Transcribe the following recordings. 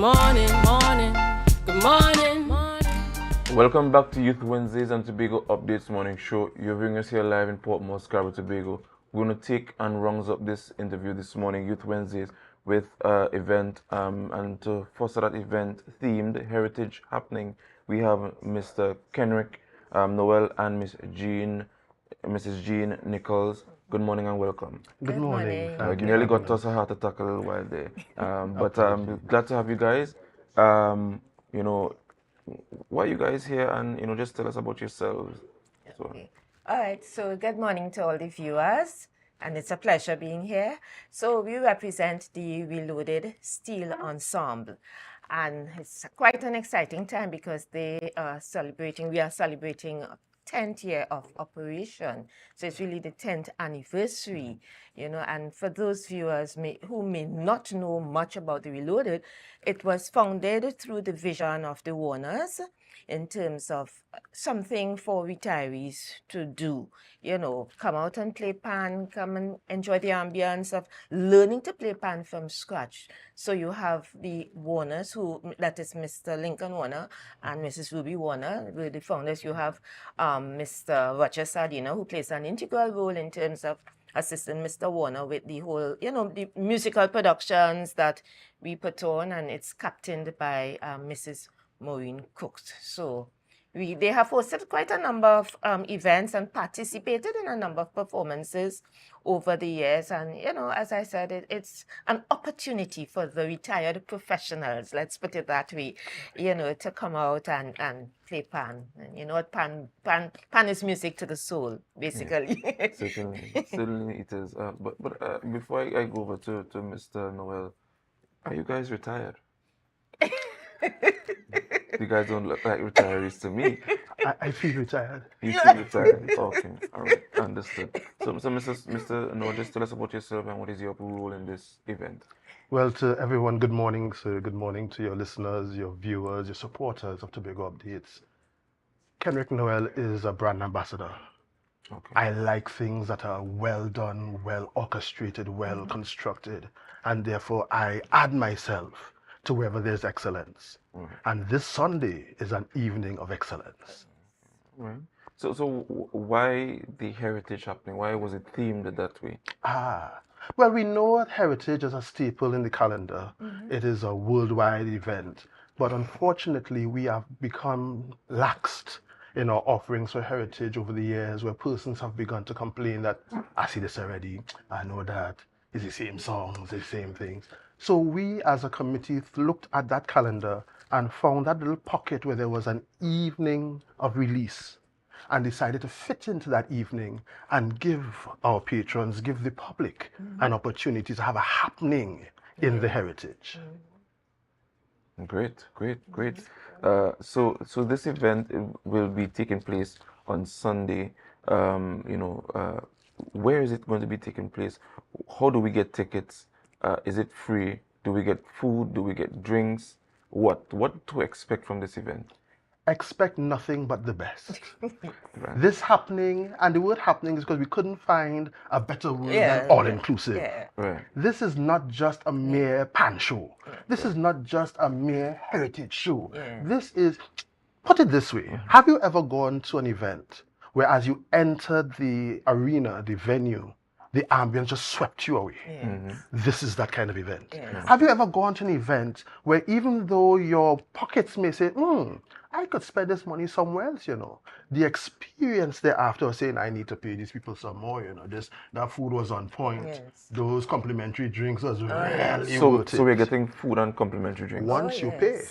Morning, morning, good morning, morning. Welcome back to Youth Wednesdays and Tobago Updates Morning Show. You're viewing us here live in Port Moresby, Tobago. We're going to take and rounds up this interview this morning, Youth Wednesdays, with event and to foster that event themed heritage happening. We have Mr. Kenrick Noel and Mrs. Jean Nichols. Good morning and welcome. Good morning. You nearly got us a heart attack a little while there. But glad to have you guys. You know, why are you guys here? And, just tell us about yourselves. So, Okay. All right. So good morning to all the viewers, and it's a pleasure being here. So we represent the Reloaded Steel Ensemble, and it's quite an exciting time because we are celebrating 10th year of operation. So it's really the 10th anniversary, and for those viewers who may not know much about the Reloaded, it was founded through the vision of the owners in terms of something for retirees to do, come out and play pan, come and enjoy the ambience of learning to play pan from scratch. So you have the Warners, that is Mr. Lincoln Warner and Mrs. Ruby Warner, were the founders. You have Mr. Roger Sardina, who plays an integral role in terms of assisting Mr. Warner with the whole, the musical productions that we put on, and it's captained by Mrs. Maureen Cooks. So they have hosted quite a number of events and participated in a number of performances over the years. And, as I said, it's an opportunity for the retired professionals, let's put it that way, to come out and play pan. And pan is music to the soul, basically. yeah, certainly it is. But before I go over to Mr. Noel, are you guys retired? You guys don't look like retirees to me. I feel retired. You feel retired? Okay, all right, understood. So Mr. Noel, just tell us about yourself and what is your role in this event. Well, to everyone, good morning. So good morning to your listeners, your viewers, your supporters of Tobago Updates. Kenrick Noel is a brand ambassador. Okay. I like things that are well done, well orchestrated, well constructed, and therefore I add myself to wherever there's excellence. Right. And this Sunday is an evening of excellence. Right. So why the heritage happening? Why was it themed that way? Well, we know that heritage is a staple in the calendar. It is a worldwide event. But unfortunately, we have become laxed in our offerings for heritage over the years, where persons have begun to complain that, I see this already, I know that, it's the same songs, the same things. So we as a committee looked at that calendar and found that little pocket where there was an evening of release, and decided to fit into that evening and give our patrons, give the public an opportunity to have a happening in the heritage. Great. So this event will be taking place on Sunday. Where is it going to be taking place? How do we get tickets? Is it free? Do we get food? Do we get drinks? What to expect from this event? Expect nothing but the best. Right. This happening, and the word happening is because we couldn't find a better word than all-inclusive. Yeah. Right. This is not just a mere pan show. This is not just a mere heritage show. This is, put it this way, have you ever gone to an event where as you entered the arena, the venue, the ambience just swept you away? This is that kind of event. Have you ever gone to an event where even though your pockets may say, I could spend this money somewhere else, the experience thereafter of saying, I need to pay these people some more, that food was on point. Those complimentary drinks was really worth it. So we're getting food and complimentary drinks. Once you pay.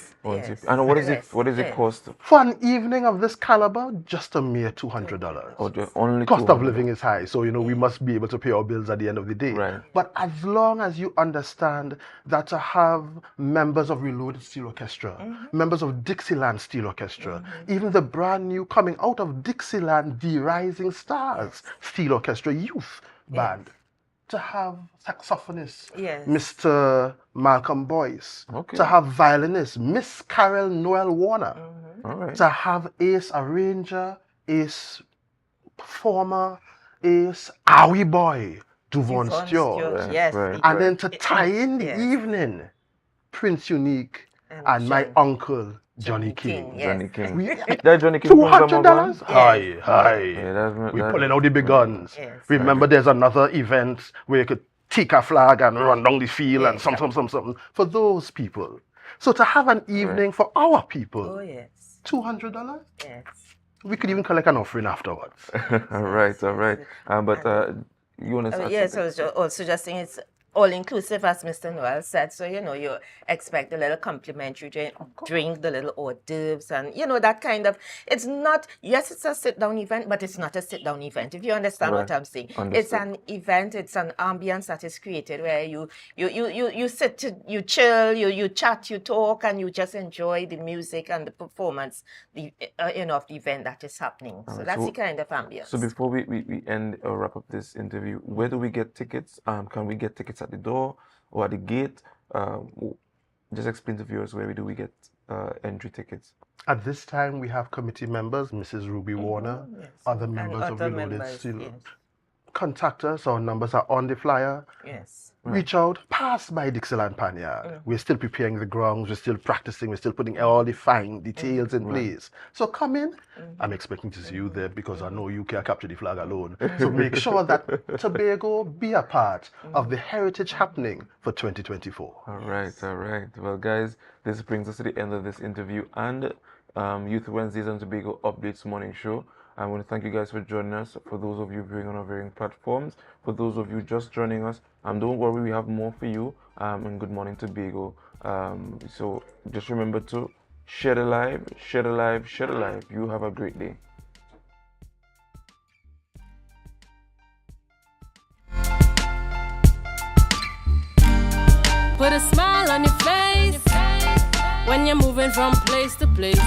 And what is it cost? For an evening of this caliber, just a mere $200. Only Cost of $200. living is high, so we must be able to pay our bills at the end of the day. Right. But as long as you understand that to have members of Reloaded Steel Orchestra, members of Dixieland Steel Orchestra, even the brand new coming out of Dixieland, the Rising Stars Steel Orchestra Youth Band, to have saxophonist Mr. Malcolm Boyce, to have violinist Miss Carol Noel Warner, All right. to have ace arranger, ace performer, ace Awi boy, Duvon Stewart, Yes. Right. and then to tie in the evening, Prince Unique and my John- uncle, Johnny King. yes. Johnny King. We, That Johnny King from $200? Zamboanga? Hi. Yeah, that's We're that- pulling out the big guns. Yes. Remember, there's another event where you could take a flag and run down the field and something for those people. So to have an evening for our people, Oh, yes. $200? Yes. We could even collect an offering afterwards. all right. But you want to say Yes, I something? was also just saying it's all inclusive, as Mr. Noel said. So, you expect a little complimentary drink, the little hors d'oeuvres, and, that kind of. It's not, yes, it's a sit down event, but it's not a sit down event, if you understand what Right. I'm saying. Understood. It's an event, it's an ambience that is created where you sit, you chill, you chat, you talk, and you just enjoy the music and the performance, of the event that is happening. So that's the kind of ambience. So before we end or wrap up this interview, where do we get tickets? Can we get tickets at the door or at the gate? Just explain to viewers where do we get entry tickets? At this time, we have committee members, Mrs. Ruby Warner, yes. other And members of other Reloaded members, Steel. yes. Contact us, our numbers are on the flyer. Yes. Reach out, pass by Dixieland Panyard. We're still preparing the grounds, we're still practicing, we're still putting all the fine details in place. So come in. I'm expecting to see you there because I know you can't capture the flag alone. So make sure that Tobago be a part of the heritage happening for 2024. All right. Well, guys, this brings us to the end of this interview and Youth Wednesdays and Tobago Updates morning show. I want to thank you guys for joining us. For those of you viewing on our varying platforms, for those of you just joining us, don't worry, we have more for you. And good morning, Tobago. So just remember to share the live, share the live, share the live. You have a great day. Put a smile on your face when you're moving from place to place.